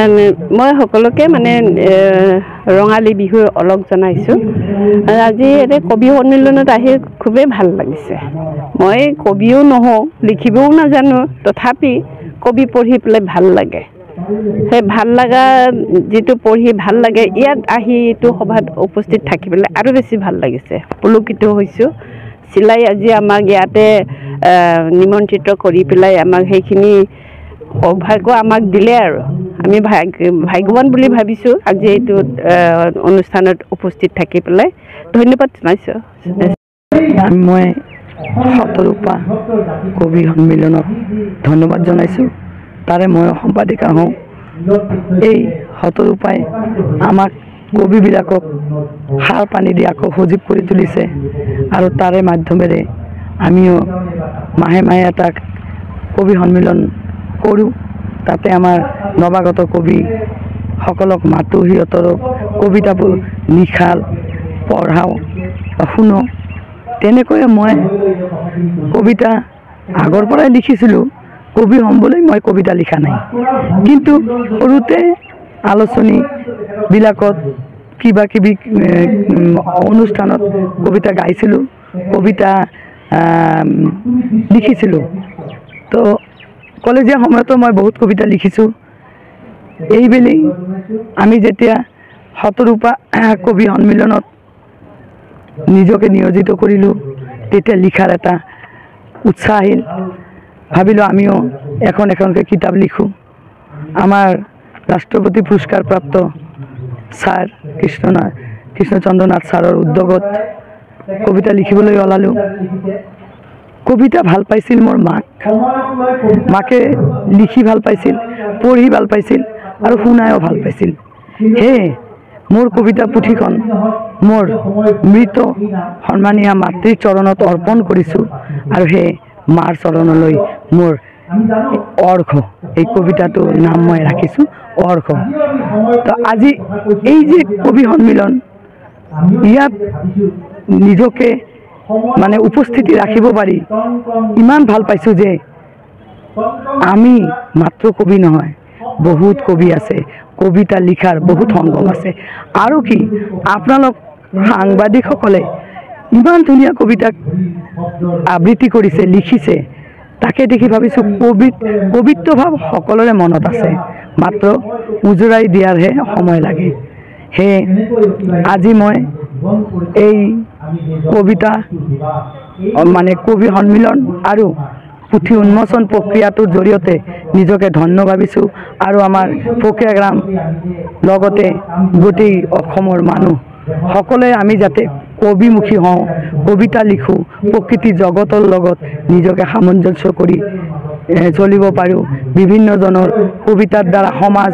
মই সকলোকে মানে ৰঙালী বিহুৰ অলক জনাইছোঁ। আজি এনে কবি সন্মিলনত আহি খুবেই ভাল লাগিছে। মই কবিও নহওঁ, লিখিবও নাজানো, তথাপি কবি পঢ়ি পেলাই ভাল লাগে। সেই ভাল লগা যিটো পঢ়ি ভাল লাগে, ইয়াত আহি এইটো সভাত উপস্থিত থাকি পেলাই আৰু বেছি ভাল লাগিছে, পুলকিত হৈছোঁ। চিলাই আজি আমাক ইয়াতে নিমন্ত্ৰিত কৰি পেলাই আমাক সেইখিনি সৌভাগ্য আমাক দিলে আৰু আমি ভাগ্যৱান বুলি ভাবিছোঁ আজি এইটো অনুষ্ঠানত উপস্থিত থাকি পেলাই। ধন্যবাদ জনাইছোঁ। মই শতৰূপা কবি সন্মিলনক ধন্যবাদ জনাইছোঁ। তাৰে মই সম্পাদিকা হওঁ। এই শতৰূপাই আমাক কবিবিলাকক সাৰ পানী দি আকৌ সজীৱ কৰি তুলিছে আৰু তাৰে মাধ্যমেৰে আমিও মাহে মাহে এটা কবি সন্মিলন কৰোঁ। তাতে আমাৰ নৱাগত কবিসকলক মাতোঁ, সিহঁতক কবিতাবোৰ লিখাল পঢ়াওঁ শুনো। তেনেকৈয়ে মই কবিতা আগৰ পৰাই লিখিছিলোঁ। কবি হ'ম বুলি মই কবিতা লিখা নাই, কিন্তু সৰুতে আলোচনীবিলাকত কিবা কিবি অনুষ্ঠানত কবিতা গাইছিলোঁ, কবিতা লিখিছিলোঁ। তো কলেজীয়া সময়তো মই বহুত কবিতা লিখিছোঁ। এইবেলি আমি যেতিয়া শতৰূপা কবি সন্মিলনত নিজকে নিয়োজিত কৰিলোঁ, তেতিয়া লিখাৰ এটা উৎসাহ আহিল। ভাবিলোঁ আমিও এখনকৈ কিতাপ লিখোঁ। আমাৰ ৰাষ্ট্ৰপতি পুৰস্কাৰপ্ৰাপ্ত ছাৰ কৃষ্ণচন্দ্ৰ নাথ ছাৰৰ উদ্যোগত কবিতা লিখিবলৈ ওলালোঁ। কবিতা ভাল পাইছিল মোৰ মাকে লিখি ভাল পাইছিল, পঢ়ি ভাল পাইছিল আৰু শুনায়ো ভাল পাইছিল। সেয়ে মোৰ কবিতা পুথিখন মোৰ মৃত সন্মানীয়া মাতৃৰ চৰণত অৰ্পণ কৰিছোঁ আৰু সেই মাৰ চৰণলৈ মোৰ অৰ্ঘ, এই কবিতাটোৰ নাম মই ৰাখিছোঁ অৰ্ঘ। তো আজি এই যে কবি সন্মিলন, ইয়াত নিজকে মানে উপস্থিতি ৰাখিব পাৰি ইমান ভাল পাইছোঁ যে আমি মাত্ৰ কবি নহয়, বহুত কবি আছে, কবিতা লিখাৰ বহুত সংগম আছে। আৰু কি আপোনালোক সাংবাদিকসকলে ইমান ধুনীয়া কবিতা আবৃত্তি কৰিছে, লিখিছে, তাকে দেখি ভাবিছোঁ কবিত্ব ভাৱ সকলোৰে মনত আছে, মাত্ৰ উজৰাই দিয়াৰহে সময় লাগে। সেয়ে আজি মই এই কবিতা মানে কবি সন্মিলন আৰু পুথি উন্মোচন প্ৰক্ৰিয়াটোৰ জৰিয়তে নিজকে ধন্য ভাবিছোঁ। আৰু আমাৰ প্ৰক্ৰিয়াগ্ৰাম লগতে গোটেই অসমৰ মানুহ সকলোৱে আমি যাতে কবিমুখী হওঁ, কবিতা লিখোঁ, প্ৰকৃতি জগতৰ লগত নিজকে সামঞ্জস্য কৰি চলিব পাৰোঁ। বিভিন্নজনৰ কবিতাৰ দ্বাৰা সমাজ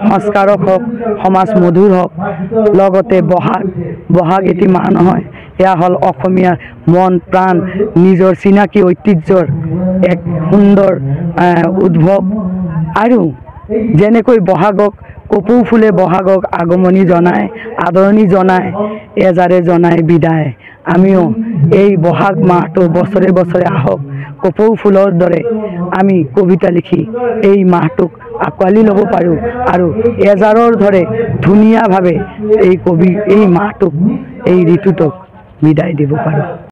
সংস্কাৰক হওক, সমাজ মধুৰ হওক। লগতে বহাগ এটি মাহ নহয়, এয়া হ'ল অসমীয়াৰ মন প্ৰাণ নিজৰ চিনাকি ঐতিহ্যৰ এক সুন্দৰ উদ্ভৱ। আৰু যেনেকৈ বহাগক কপৌ ফুলে বহাগক আগমনি জনায়, আদৰণি জনায়, এজাৰে জনায় বিদায়, আমিও এই বহাগ মাহটো বছৰে বছৰে আহক, কপৌ ফুলৰ দৰে আমি কবিতা লিখি এই মাহটোক আঁকোৱালি ল'ব পাৰোঁ আৰু এজাৰৰ দৰে ধুনীয়াভাৱে এই মাহটোক, এই ঋতুটোক বিদায় দিব পাৰোঁ।